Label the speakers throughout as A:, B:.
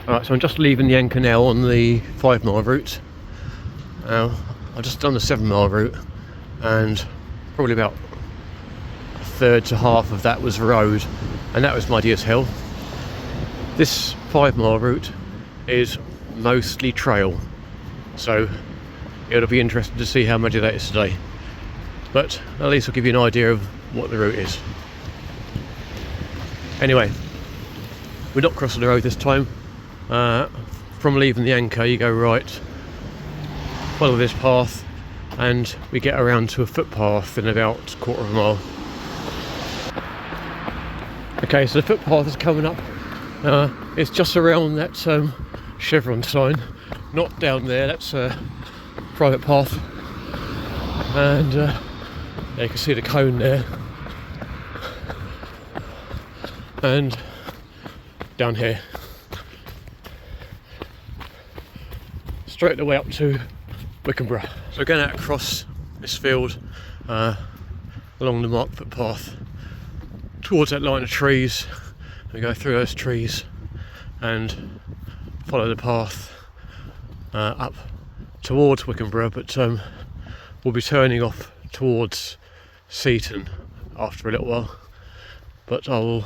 A: Alright, so I'm just leaving the anchor now on the 5 mile route. I've just done the 7 mile route, and probably about a third to half of that was road, and that was muddy as hell. This 5 mile route is mostly trail, so it'll be interesting to see how muddy that is today. But at least I'll give you an idea of what the route is. Anyway, we're not crossing the road this time. From leaving the anchor, you go right, follow this path, and we get around to a footpath in about a quarter of a mile. Okay, so the footpath is coming up. It's just around that chevron sign, not down there. That's a private path, and you can see the cone there, and down here, straight the way up to Wickenburgh. So we're going out across this field, along the marked footpath, towards that line of trees. We go through those trees and follow the path up towards Wickenburgh, but we'll be turning off towards Seaton after a little while, but I will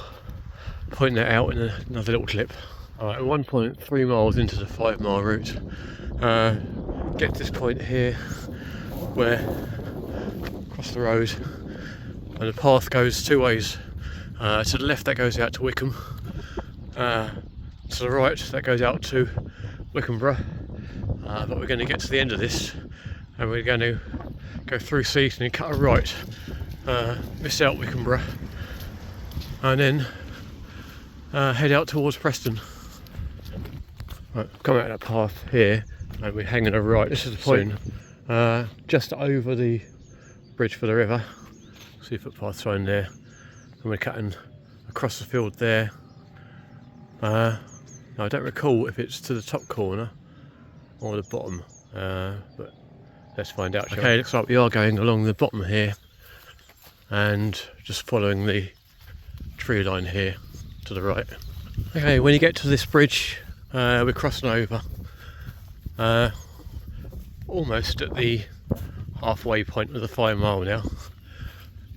A: point that out in another little clip. Alright, 1.3 miles into the 5 mile route, get to this point here where across the road, and the path goes two ways. To the left that goes out to Wickham, to the right that goes out to Wickenburgh, but we're going to get to the end of this and we're going to go through Seaton and cut a right, miss out Wickenburgh, and then head out towards Preston. Right, come out of that path here and we're hanging a right. This is the point just over the bridge for the river. See a footpath sign there, and we're cutting across the field there. Now I don't recall if it's to the top corner or the bottom, but let's find out. Okay, looks like we are going along the bottom here and just following the tree line here to the right. Okay, when you get to this bridge, we're crossing over almost at the halfway point of the 5 mile now.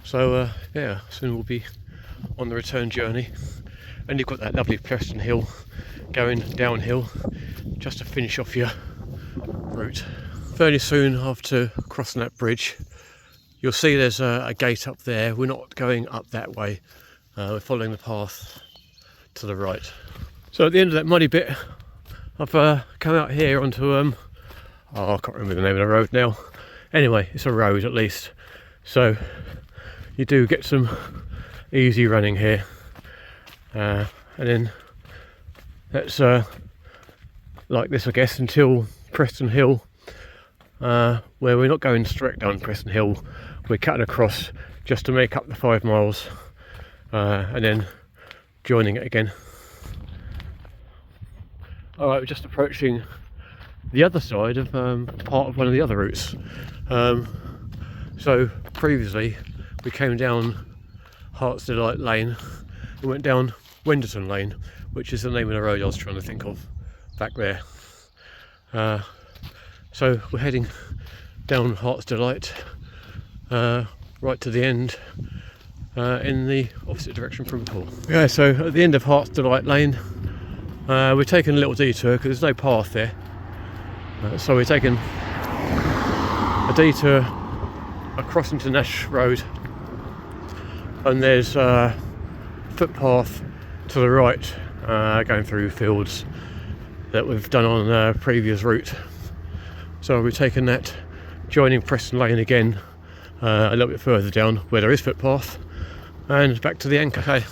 A: So yeah, soon we'll be on the return journey, and you've got that lovely Preston Hill going downhill just to finish off your route. Fairly soon after crossing that bridge, you'll see there's a gate up there. We're not going up that way, we're following the path to the right. So at the end of that muddy bit, I've come out here onto I can't remember the name of the road now. Anyway, it's a road at least, so you do get some easy running here, and then that's like this, I guess, until Preston Hill, where we're not going straight down Preston Hill, we're cutting across just to make up the 5 miles, and then joining it again. Alright, we're just approaching the other side of part of one of the other routes. So previously we came down Heart's Delight Lane and went down Wenderton Lane, which is the name of the road I was trying to think of back there. So we're heading down Heart's Delight right to the end, in the opposite direction from Paul. Yeah, so at the end of Heart's Delight Lane, we're taking a little detour because there's no path there. So we're taking a detour across into Nash Road, and there's a footpath to the right going through fields that we've done on a previous route. So we're taking that, joining Preston Lane again a little bit further down where there is footpath, and back to the anchor. Okay,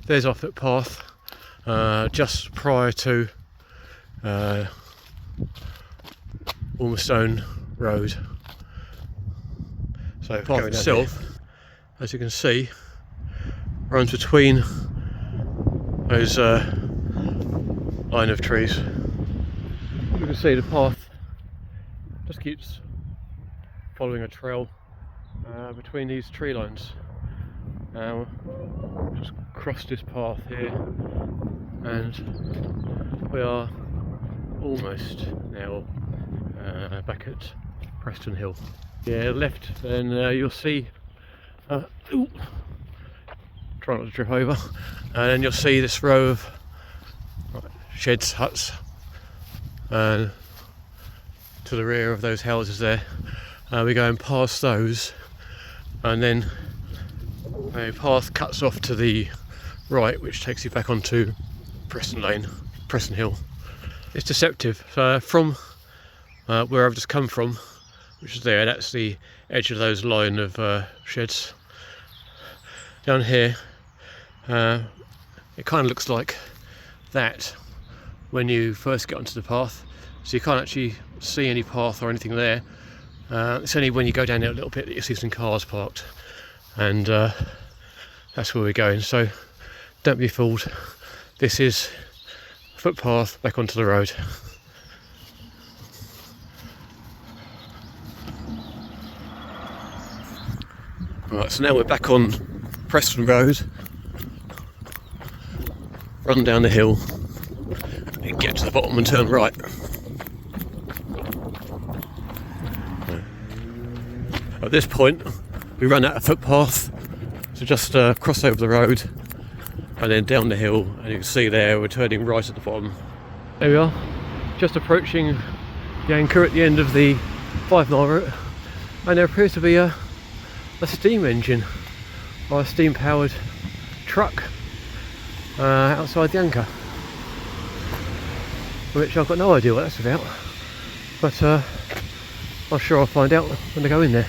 A: there's our footpath just prior to Ormestone Road. So the path itself, as you can see, runs between those line of trees. You can see the path just keeps following a trail between these tree lines. Now just cross this path here and we are almost now back at Preston Hill. Yeah, left, and you'll see. Ooh, try not to trip over. And then you'll see this row of sheds, huts, and to the rear of those houses there. We're going past those, and then a path cuts off to the right, which takes you back onto Preston Lane, Preston Hill. It's deceptive. From where I've just come from, which is there, that's the edge of those line of sheds. Down here, it kind of looks like that when you first get onto the path, so you can't actually see any path or anything there. It's only when you go down there a little bit that you see some cars parked, and that's where we're going. So don't be fooled, this is a footpath back onto the road. Right, so now we're back on Preston Road, run down the hill and get to the bottom and turn right. At this point we run out of footpath, so just cross over the road and then down the hill, and you can see there we're turning right at the bottom. There we are, just approaching the anchor at the end of the 5 mile route, and there appears to be a steam engine or a steam powered truck outside the anchor, which I've got no idea what that's about, but I'm sure I'll find out when I go in there.